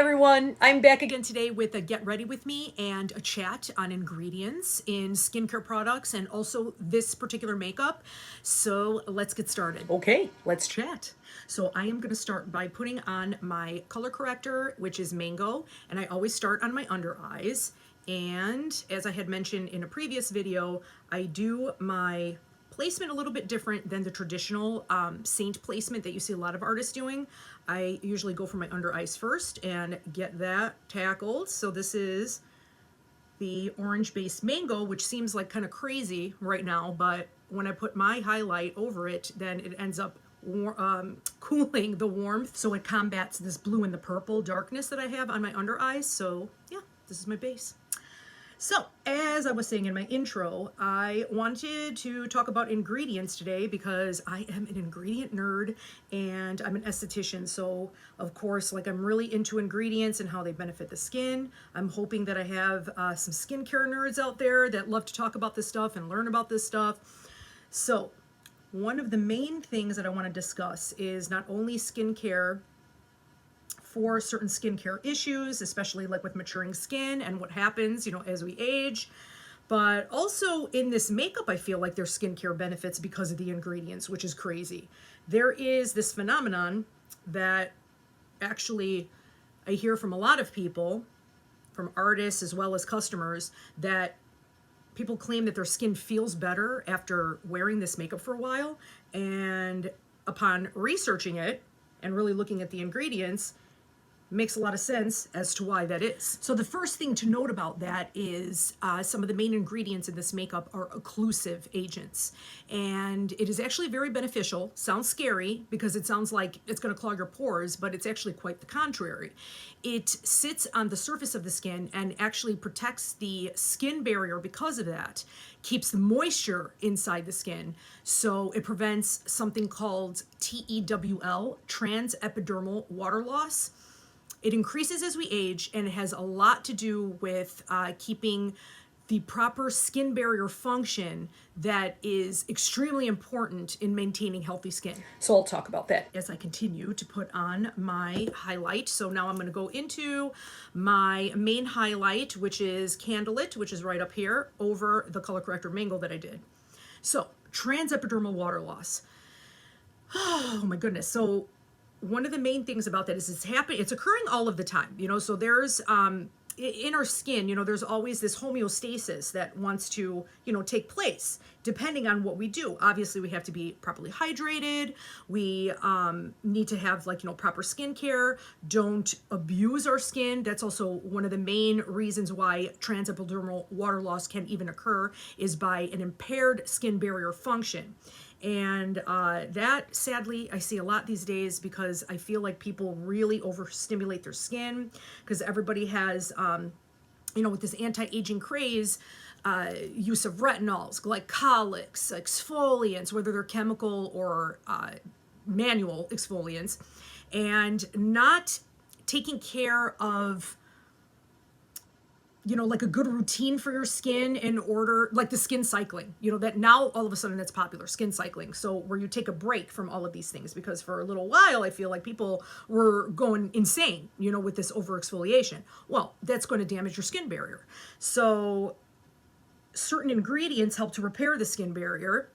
everyone, I'm back again today with a get ready with me and a chat on ingredients in skincare products and also this particular makeup. So let's get started. Okay, let's chat. So I am going to start by putting on my color corrector, which is Mango, and I always start on my under eyes. And as I had mentioned in a previous video, I do my placement a little bit different than the traditional Seint placement that you see a lot of artists doing. I usually go for my under eyes first and get that tackled. So this is the orange-based Mango, which seems like kind of crazy right now, but when I put my highlight over it, then it ends up cooling the warmth, so it combats this blue and the purple darkness that I have on my under eyes. So yeah, this is my base. So, as I was saying in my intro, I wanted to talk about ingredients today because I am an ingredient nerd and I'm an esthetician. So, of course, like I'm really into ingredients and how they benefit the skin. I'm hoping that I have some skincare nerds out there that love to talk about this stuff and learn about this stuff. So, one of the main things that I want to discuss is not only skincare for certain skincare issues, especially like with maturing skin and what happens, as we age. But also in this makeup, I feel like there's skincare benefits because of the ingredients, which is crazy. There is this phenomenon that actually I hear from a lot of people, from artists as well as customers, that people claim that their skin feels better after wearing this makeup for a while. And upon researching it and really looking at the ingredients, makes a lot of sense as to why that is. So the first thing to note about that is some of the main ingredients in this makeup are occlusive agents. And it is actually very beneficial. Sounds scary because it sounds like it's going to clog your pores, but it's actually quite the contrary. It sits on the surface of the skin and actually protects the skin barrier because of that. Keeps the moisture inside the skin. So it prevents something called TEWL, transepidermal water loss. It increases as we age, and it has a lot to do with keeping the proper skin barrier function that is extremely important in maintaining healthy skin. So I'll talk about that as I continue to put on my highlight. So now I'm going to go into my main highlight, which is Candlelit, which is right up here over the color corrector Mango that I did. So transepidermal water loss. Oh my goodness. So one of the main things about that is it's occurring all of the time, so there's, in our skin, there's always this homeostasis that wants to, take place depending on what we do. Obviously, we have to be properly hydrated. We need to have proper skincare. Don't abuse our skin. That's also one of the main reasons why transepidermal water loss can even occur is by an impaired skin barrier function. And that, sadly, I see a lot these days because I feel like people really overstimulate their skin because everybody has, with this anti-aging craze, use of retinols, glycolics, exfoliants, whether they're chemical or manual exfoliants, and not taking care of like a good routine for your skin in order, like the skin cycling, that now all of a sudden that's popular, skin cycling. So where you take a break from all of these things, because for a little while, I feel like people were going insane, with this over exfoliation. Well, that's going to damage your skin barrier. So certain ingredients help to repair the skin barrier.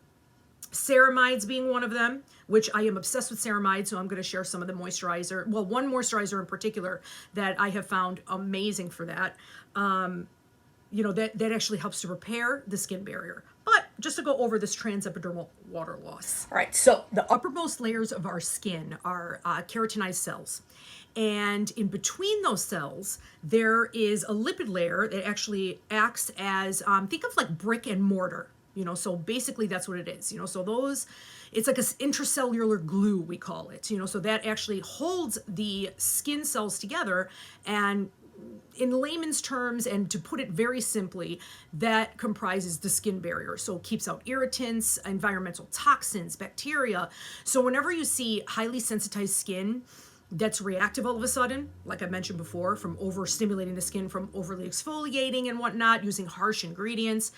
Ceramides being one of them, which I am obsessed with ceramides, so I'm going to share some of the moisturizer. Well, one moisturizer in particular that I have found amazing for that. That actually helps to repair the skin barrier. But just to go over this transepidermal water loss. All right, so the uppermost layers of our skin are keratinized cells. And in between those cells, there is a lipid layer that actually acts as, think of like brick and mortar. So basically that's what it is, so those, it's like an intracellular glue, we call it, so that actually holds the skin cells together. And in layman's terms, and to put it very simply, that comprises the skin barrier. So it keeps out irritants, environmental toxins, bacteria. So whenever you see highly sensitized skin that's reactive all of a sudden, like I mentioned before, from overstimulating the skin, from overly exfoliating and whatnot, using harsh ingredients,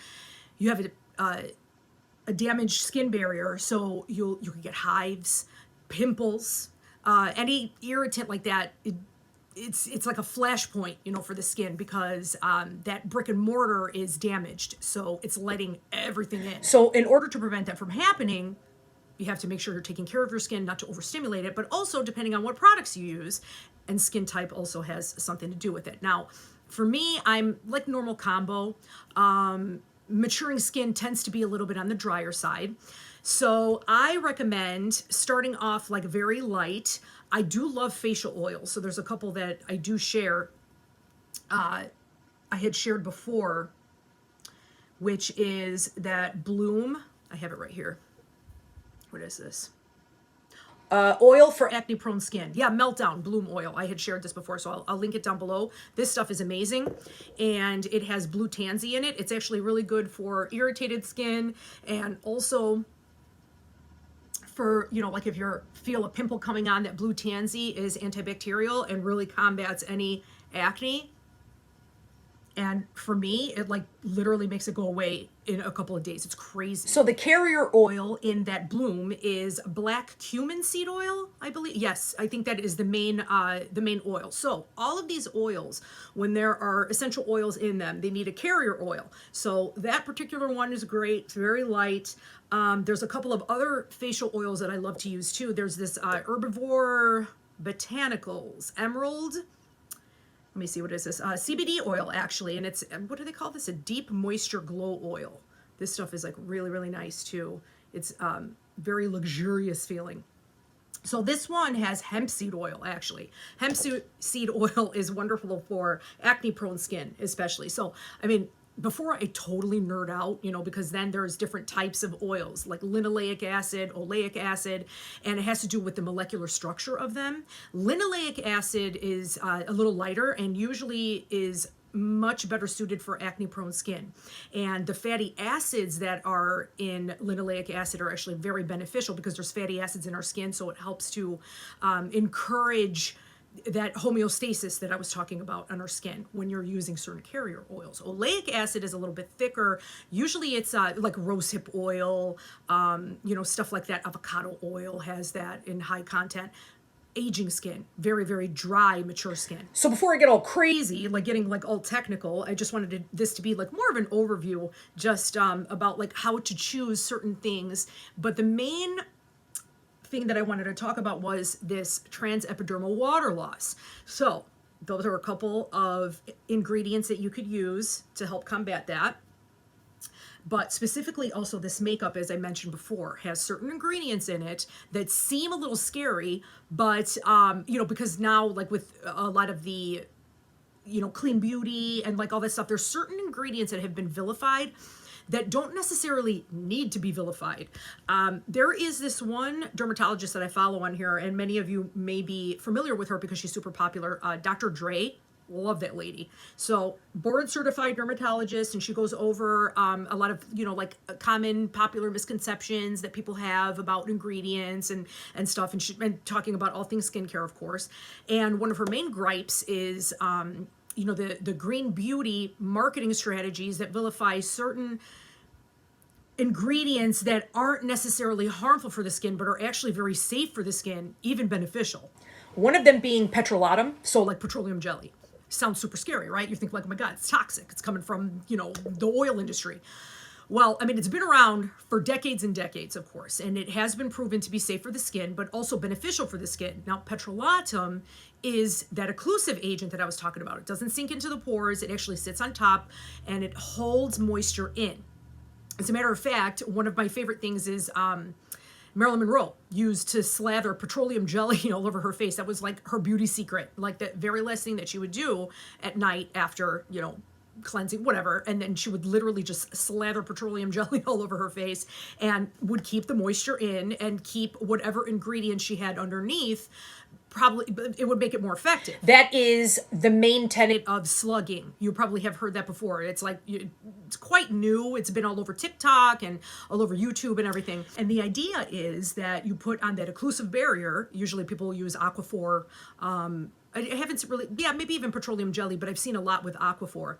you have a damaged skin barrier, so you can get hives, pimples, any irritant like that. it's like a flashpoint, you know, for the skin, because that brick and mortar is damaged. So it's letting everything in. So in order to prevent that from happening, you have to make sure you're taking care of your skin, not to overstimulate it, but also depending on what products you use, and skin type also has something to do with it. Now, for me, I'm like normal combo. Maturing skin tends to be a little bit on the drier side. So I recommend starting off like very light. I do love facial oils. So there's a couple that I do share. I had shared before, which is that Bloom. I have it right here. What is this? Oil for acne prone skin. Yeah, Meltdown Bloom oil. I had shared this before, so I'll link it down below. This stuff is amazing, and it has blue tansy in it. It's actually really good for irritated skin, and also for, you know, like if you feel a pimple coming on, that blue tansy is antibacterial and really combats any acne. And for me, it like literally makes it go away in a couple of days. It's crazy. So the carrier oil in that Bloom is black cumin seed oil, I believe. Yes, I think that is the main oil. So all of these oils, when there are essential oils in them, they need a carrier oil. So that particular one is great. It's very light. There's a couple of other facial oils that I love to use too. There's this Herbivore Botanicals Emerald. Let me see, what is this? CBD oil, actually, and it's, what do they call this? A deep moisture glow oil. This stuff is like really, really nice too. It's very luxurious feeling. So this one has hemp seed oil, actually. Hemp seed oil is wonderful for acne prone skin, especially. So, I mean, before I totally nerd out, you know, because then there's different types of oils like linoleic acid, oleic acid, and it has to do with the molecular structure of them. Linoleic acid is a little lighter and usually is much better suited for acne prone skin. And the fatty acids that are in linoleic acid are actually very beneficial because there's fatty acids in our skin, so it helps to encourage that homeostasis that I was talking about on our skin when you're using certain carrier oils. Oleic acid is a little bit thicker. Usually it's like rosehip oil, you know, stuff like that. Avocado oil has that in high content. Aging skin, very, very dry, mature skin. So before I get all crazy, like getting like all technical, I just wanted this to be like more of an overview, just about like how to choose certain things. But the main thing that I wanted to talk about was this transepidermal water loss. So those are a couple of ingredients that you could use to help combat that. But specifically also this makeup, as I mentioned before, has certain ingredients in it that seem a little scary, but you know, because now like with a lot of the, you know, clean beauty and like all that stuff, there's certain ingredients that have been vilified that don't necessarily need to be vilified. There is this one dermatologist that I follow on here, and many of you may be familiar with her because she's super popular, Dr. Dre. Love that lady. So board certified dermatologist, and she goes over a lot of, you know, like common popular misconceptions that people have about ingredients and stuff, and talking about all things skincare, of course. And one of her main gripes is you know, the green beauty marketing strategies that vilify certain ingredients that aren't necessarily harmful for the skin, but are actually very safe for the skin, even beneficial. One of them being petrolatum, so like petroleum jelly. Sounds super scary, right? You think like, oh my God, it's toxic. It's coming from, you know, the oil industry. Well, I mean, it's been around for decades and decades, of course, and it has been proven to be safe for the skin, but also beneficial for the skin. Now, petrolatum is that occlusive agent that I was talking about. It doesn't sink into the pores. It actually sits on top, and it holds moisture in. As a matter of fact, one of my favorite things is Marilyn Monroe used to slather petroleum jelly all over her face. That was like her beauty secret, like the very last thing that she would do at night after, you know, cleansing, whatever, and then she would literally just slather petroleum jelly all over her face and would keep the moisture in and keep whatever ingredients she had underneath. Probably it would make it more effective. That is the main tenet of slugging. You probably have heard that before. It's like, it's quite new. It's been all over TikTok and all over YouTube and everything. And the idea is that you put on that occlusive barrier. Usually people use Aquaphor. I haven't really, yeah, maybe even petroleum jelly, but I've seen a lot with Aquaphor.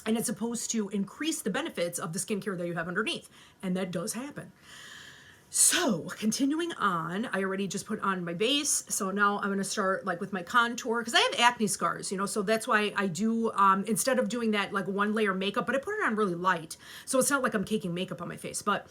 And it's supposed to increase the benefits of the skincare that you have underneath. And that does happen. So continuing on, I already just put on my base. So now I'm going to start like with my contour because I have acne scars, you know, so that's why I do, instead of doing that like one layer makeup, but I put it on really light. So it's not like I'm caking makeup on my face, but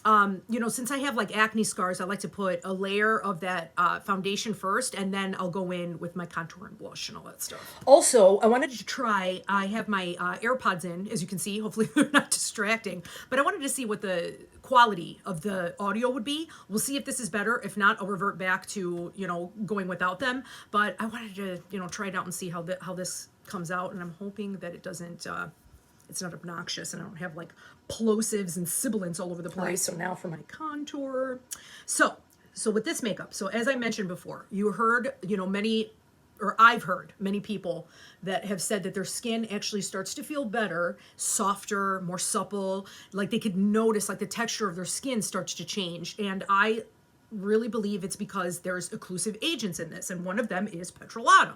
you know, since I have like acne scars, I like to put a layer of that foundation first, and then I'll go in with my contour and blush and all that stuff. Also, I wanted to try, I have my AirPods in, as you can see, hopefully they're not distracting, but I wanted to see what the quality of the audio would be. We'll see if this is better. If not, I'll revert back to, you know, going without them, but I wanted to, you know, try it out and see how this comes out, and I'm hoping that it doesn't, it's not obnoxious and I don't have like plosives and sibilants all over the place. So now for my contour. So with this makeup, so as I mentioned before, you heard, you know, I've heard many people that have said that their skin actually starts to feel better, softer, more supple, like they could notice like the texture of their skin starts to change. And I really believe it's because there's occlusive agents in this, and one of them is petrolatum.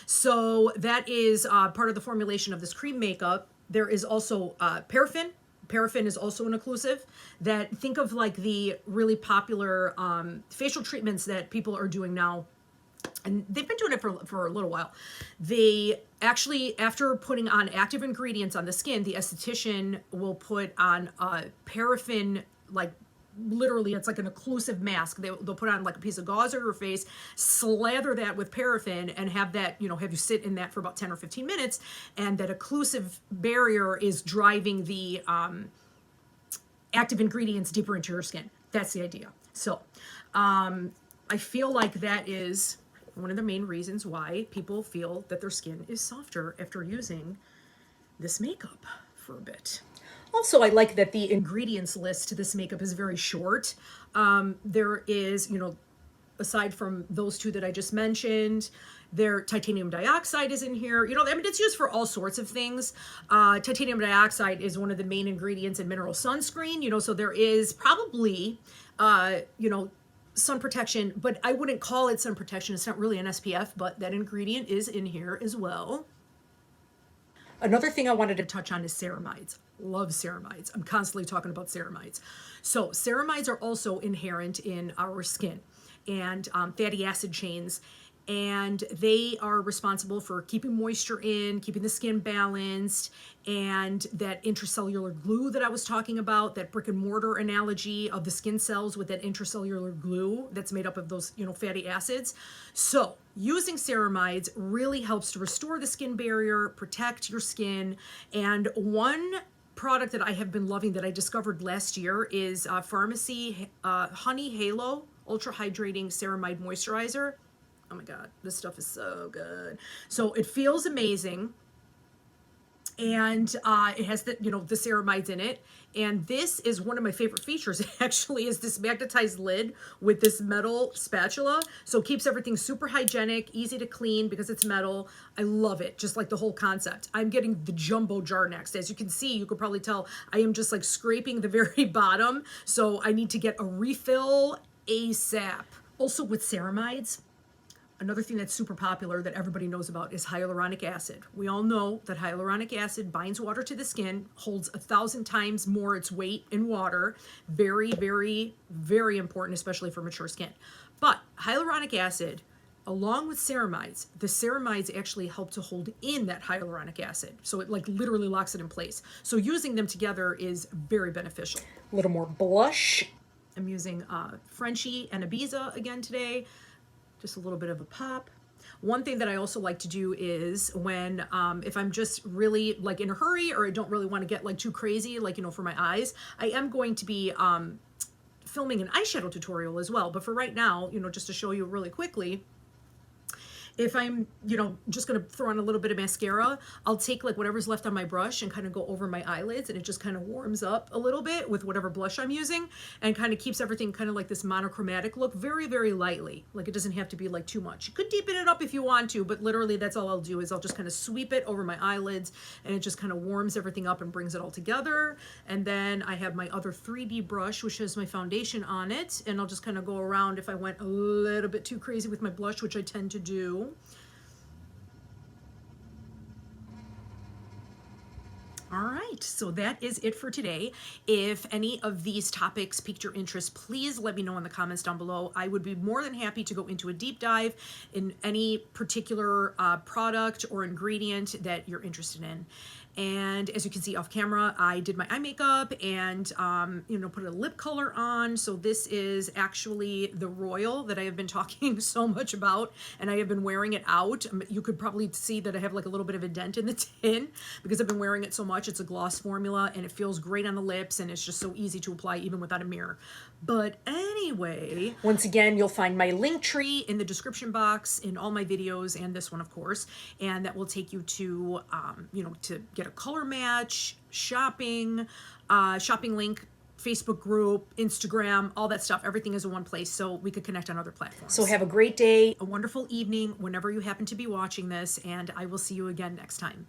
So that is part of the formulation of this cream makeup. There is also paraffin. Paraffin is also an occlusive. That, think of like the really popular facial treatments that people are doing now, and they've been doing it for a little while. They actually, after putting on active ingredients on the skin, the esthetician will put on paraffin, like literally it's like an occlusive mask. They'll put on like a piece of gauze over your face, slather that with paraffin, and have that, you know, have you sit in that for about 10 or 15 minutes, and that occlusive barrier is driving the active ingredients deeper into your skin. That's the idea. So I feel like that is one of the main reasons why people feel that their skin is softer after using this makeup for a bit. Also, I like that the ingredients list to this makeup is very short. There is, you know, aside from those two that I just mentioned, titanium dioxide is in here. You know, I mean, it's used for all sorts of things. Titanium dioxide is one of the main ingredients in mineral sunscreen, you know, so there is probably, you know, sun protection, but I wouldn't call it sun protection. It's not really an SPF, but that ingredient is in here as well. Another thing I wanted to touch on is ceramides. Love ceramides. I'm constantly talking about ceramides. So ceramides are also inherent in our skin and fatty acid chains, and they are responsible for keeping moisture in, keeping the skin balanced, and that intracellular glue that I was talking about, that brick and mortar analogy of the skin cells with that intracellular glue that's made up of those, you know, fatty acids. So using ceramides really helps to restore the skin barrier, protect your skin. And one product that I have been loving that I discovered last year is Pharmacy Honey Halo Ultra Hydrating Ceramide Moisturizer. Oh my God, this stuff is so good. So it feels amazing. And it has the, you know, the ceramides in it. And this is one of my favorite features, actually, is this magnetized lid with this metal spatula. So it keeps everything super hygienic, easy to clean because it's metal. I love it, just like the whole concept. I'm getting the jumbo jar next. As you can see, you could probably tell I am just like scraping the very bottom. So I need to get a refill ASAP. Also with ceramides, another thing that's super popular that everybody knows about is hyaluronic acid. We all know that hyaluronic acid binds water to the skin, holds 1,000 times more its weight in water. Very, very, very important, especially for mature skin. But hyaluronic acid, along with ceramides, the ceramides actually help to hold in that hyaluronic acid. So it like literally locks it in place. So using them together is very beneficial. A little more blush. I'm using Frenchie and Ibiza again today. Just a little bit of a pop. One thing that I also like to do is when, if I'm just really like in a hurry or I don't really want to get like too crazy, like, you know, for my eyes, I am going to be filming an eyeshadow tutorial as well. But for right now, you know, just to show you really quickly, if I'm, you know, just going to throw on a little bit of mascara, I'll take like whatever's left on my brush and kind of go over my eyelids, and it just kind of warms up a little bit with whatever blush I'm using and kind of keeps everything kind of like this monochromatic look, very, very lightly. Like it doesn't have to be like too much. You could deepen it up if you want to, but literally that's all I'll do is I'll just kind of sweep it over my eyelids, and it just kind of warms everything up and brings it all together. And then I have my other 3D brush, which has my foundation on it, and I'll just kind of go around if I went a little bit too crazy with my blush, which I tend to do. All right. right, so that is it for today. If any of these topics piqued your interest, please let me know in the comments down below. I would be more than happy to go into a deep dive in any particular product or ingredient that you're interested in. And as you can see off camera, I did my eye makeup and, put a lip color on. So this is actually the Royal that I have been talking so much about, and I have been wearing it out. You could probably see that I have like a little bit of a dent in the tin because I've been wearing it so much. It's a gloss formula and it feels great on the lips, and it's just so easy to apply even without a mirror. But anyway, once again, you'll find my link tree in the description box in all my videos, and this one, of course, and that will take you to, to get a color match, shopping link, Facebook group, Instagram, all that stuff. Everything is in one place, so we could connect on other platforms. So have a great day, a wonderful evening, whenever you happen to be watching this, and I will see you again next time.